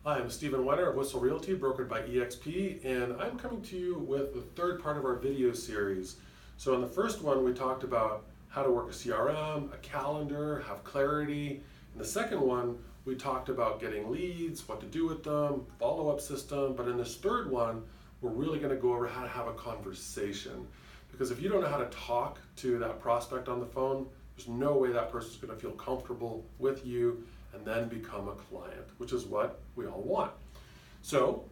Hi, I'm Stephen Wener of Whistle Realty, brokered by eXp, and I'm coming to you with the third part of our video series. So in the first one, we talked about how to work a CRM, a calendar, have clarity. In the second one, we talked about getting leads, what to do with them, follow-up system. But in this third one, we're really going to go over how to have a conversation. Because if you don't know how to talk to that prospect on the phone, there's no way that person's going to feel comfortable with you and then become a client, which is what we all want. So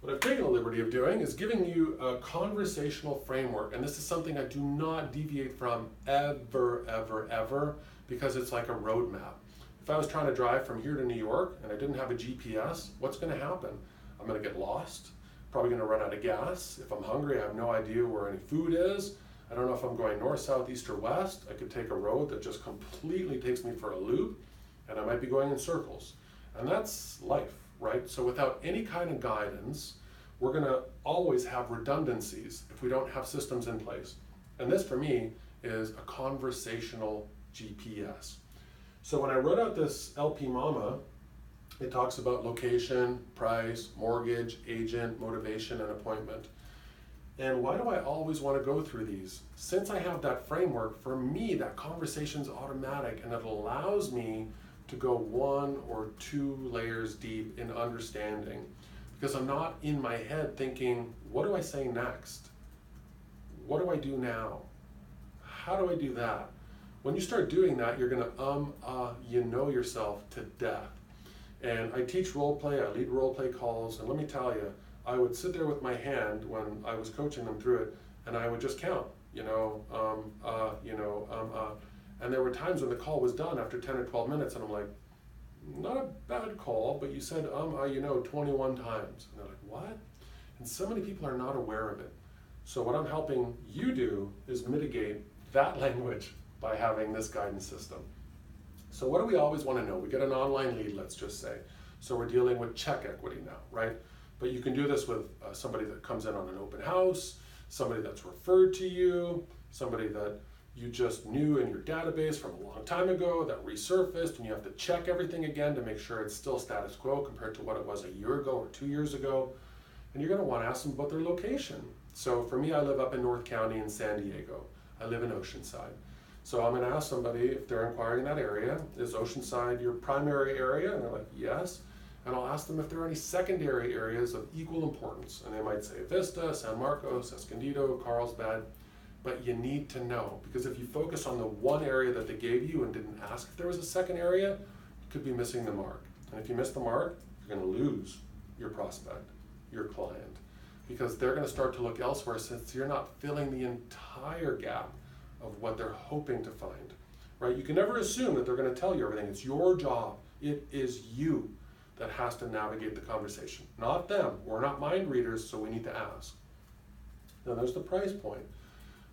what I've taken the liberty of doing is giving you a conversational framework, and this is something I do not deviate from ever, because it's like a roadmap. If I was trying to drive from here to New York and I didn't have a GPS, what's going to happen? I'm going to get lost, probably going to run out of gas. If I'm hungry, I have no idea where any food is. I don't know if I'm going north, south, east, or west. I could take a road that just completely takes me for a loop, and I might be going in circles. And that's life, right? So without any kind of guidance, we're gonna always have redundancies if we don't have systems in place. And this for me is a conversational GPS. So when I wrote out this LPMAMA, it talks about location, price, mortgage, agent, motivation, and appointment. And why do I always want to go through these? Since I have that framework, for me, that conversation's automatic, and it allows me to go one or two layers deep in understanding, because I'm not in my head thinking, what do I say next? What do I do now? How do I do that? When you start doing that, you're gonna you know yourself to death. And I teach role play, I lead role play calls, and let me tell you, I would sit there with my hand when I was coaching them through it, and I would just count, and there were times when the call was done after 10 or 12 minutes, and I'm like, not a bad call, but you said 21 times. And they're like, what? And so many people are not aware of it. So what I'm helping you do is mitigate that language by having this guidance system. So what do we always want to know? We get an online lead, let's just say. So we're dealing with check equity now, right? But you can do this with somebody that comes in on an open house, somebody that's referred to you, somebody that you just knew in your database from a long time ago that resurfaced, and you have to check everything again to make sure it's still status quo compared to what it was a year ago or 2 years ago. And you're gonna wanna ask them about their location. So for me, I live up in North County in San Diego. I live in Oceanside. So I'm gonna ask somebody if they're inquiring in that area, is Oceanside your primary area? And they're like, yes. And I'll ask them if there are any secondary areas of equal importance. And they might say Vista, San Marcos, Escondido, Carlsbad. But you need to know, because if you focus on the one area that they gave you and didn't ask if there was a second area, you could be missing the mark. And if you miss the mark, you're gonna lose your prospect, your client, because they're gonna start to look elsewhere since you're not filling the entire gap of what they're hoping to find, right? You can never assume that they're gonna tell you everything. It's your job. It is you that has to navigate the conversation, not them. We're not mind readers, so we need to ask. Now there's the price point.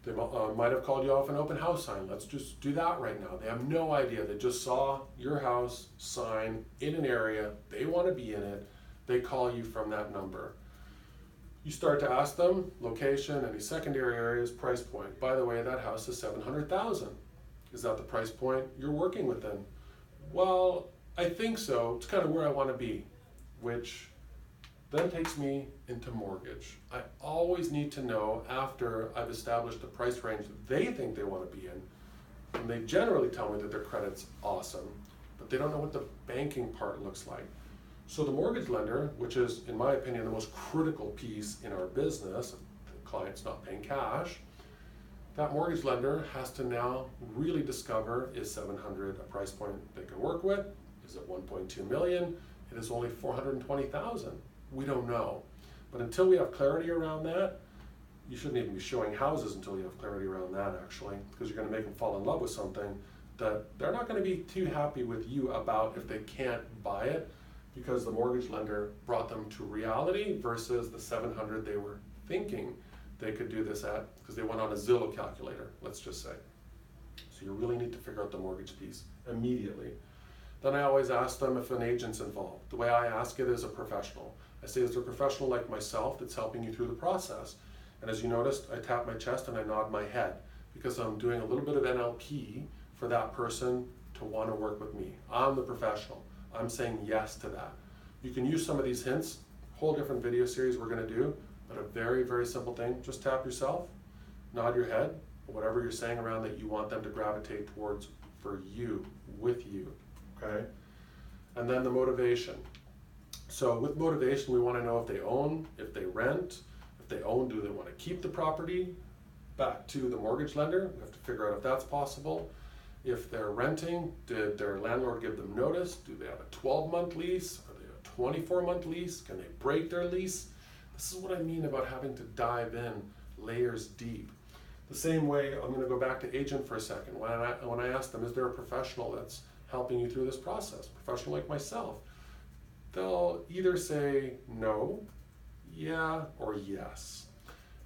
They might have called you off an open house sign. Let's just do that right now. They have no idea. They just saw your house sign in an area. They want to be in it. They call you from that number. You start to ask them location, any secondary areas, price point. By the way, that house is $700,000. Is that the price point you're working within? Well, I think so. It's kind of where I want to be, which then takes me into mortgage. I always need to know after I've established the price range that they think they want to be in. And they generally tell me that their credit's awesome, but they don't know what the banking part looks like. So the mortgage lender, which is, in my opinion, the most critical piece in our business, the client's not paying cash, that mortgage lender has to now really discover, is 700 a price point they can work with? Is it 1.2 million? It is only 420,000. We don't know. But until we have clarity around that, you shouldn't even be showing houses until you have clarity around that, actually, because you're going to make them fall in love with something that they're not going to be too happy with you about if they can't buy it, because the mortgage lender brought them to reality versus the 700 they were thinking they could do this at, because they went on a Zillow calculator, let's just say. So you really need to figure out the mortgage piece immediately. Then I always ask them if an agent's involved. The way I ask it is a professional. I say, is there a professional like myself that's helping you through the process? And as you noticed, I tap my chest and I nod my head, because I'm doing a little bit of NLP for that person to want to work with me. I'm the professional. I'm saying yes to that. You can use some of these hints, whole different video series we're going to do, but a very, very simple thing. Just tap yourself, nod your head, whatever you're saying around that you want them to gravitate towards for you, with you, okay? And then the motivation. So with motivation, we want to know if they own, if they rent. If they own, do they want to keep the property? Back to the mortgage lender, we have to figure out if that's possible. If they're renting, did their landlord give them notice? Do they have a 12-month lease? Are they a 24-month lease? Can they break their lease? This is what I mean about having to dive in layers deep. The same way, I'm going to go back to agent for a second. When I ask them, is there a professional that's helping you through this process? Professional like myself. They'll either say no, yeah, or yes.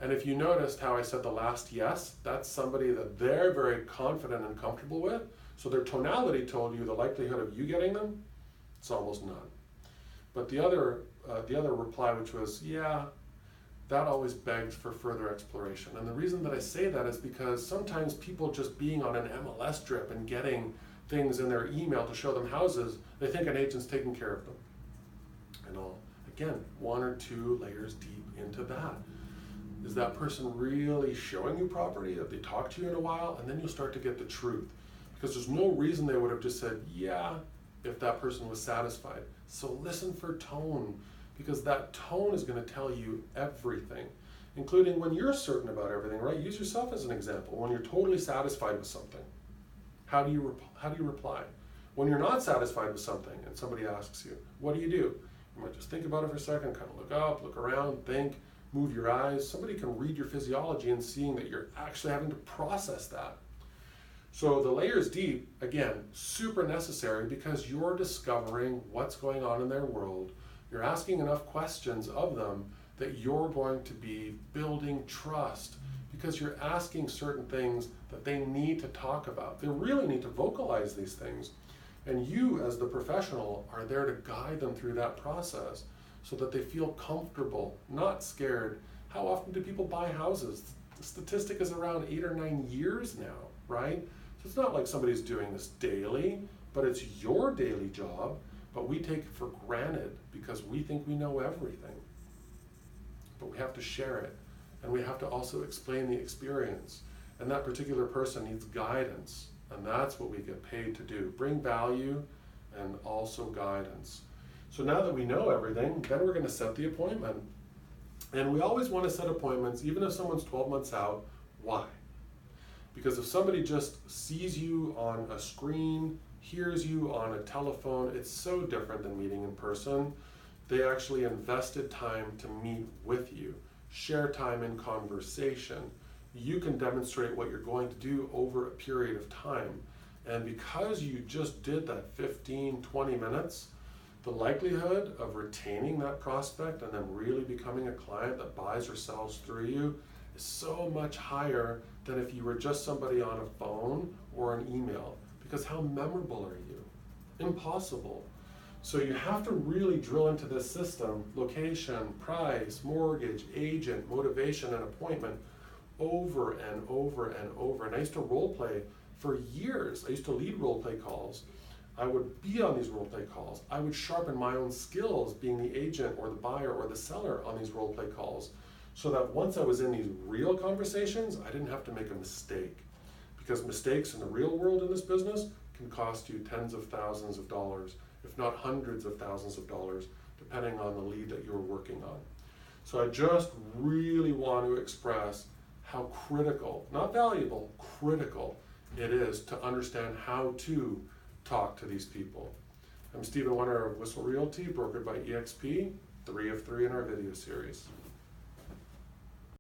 And if you noticed how I said the last yes, that's somebody that they're very confident and comfortable with. So their tonality told you the likelihood of you getting them, it's almost none. But the other reply, which was yeah, that always begs for further exploration. And the reason that I say that is because sometimes people just being on an MLS drip and getting things in their email to show them houses, they think an agent's taking care of them. And I'll, again, 1 or 2 layers deep into that. Is that person really showing you property? Have they talked to you in a while? And then you'll start to get the truth. Because there's no reason they would have just said, yeah, if that person was satisfied. So listen for tone, because that tone is going to tell you everything, including when you're certain about everything, right? Use yourself as an example. When you're totally satisfied with something, how do you reply? When you're not satisfied with something and somebody asks you, what do? You might just think about it for a second, kind of look up, look around, think, move your eyes. Somebody can read your physiology and seeing that you're actually having to process that. So the layers deep, again, super necessary because you're discovering what's going on in their world. You're asking enough questions of them that you're going to be building trust because you're asking certain things that they need to talk about. They really need to vocalize these things. And you, as the professional, are there to guide them through that process so that they feel comfortable, not scared. How often do people buy houses? The statistic is around 8 or 9 years now, right? So it's not like somebody's doing this daily, but it's your daily job, but we take it for granted because we think we know everything. But we have to share it, and we have to also explain the experience. And that particular person needs guidance, and that's what we get paid to do. Bring value and also guidance. So now that we know everything, then we're going to set the appointment. And we always want to set appointments, even if someone's 12 months out. Why? Because if somebody just sees you on a screen, hears you on a telephone, it's so different than meeting in person. They actually invested time to meet with you, share time in conversation. You can demonstrate what you're going to do over a period of time. And because you just did that 15, 20 minutes, the likelihood of retaining that prospect and them really becoming a client that buys or sells through you is so much higher than if you were just somebody on a phone or an email. Because how memorable are you? Impossible. So you have to really drill into this system: location, price, mortgage, agent, motivation, and appointment over and over and over. And I used to role play for years. I used to lead role play calls. I would be on these role play calls. I would sharpen my own skills being the agent or the buyer or the seller on these role play calls, so that once I was in these real conversations, I didn't have to make a mistake. Because mistakes in the real world in this business can cost you tens of thousands of dollars, if not hundreds of thousands of dollars, depending on the lead that you're working on. So I just really want to express how critical, not valuable, critical it is to understand how to talk to these people. I'm Stephen Wener of Whistle Realty, brokered by EXP, 3 of 3 in our video series.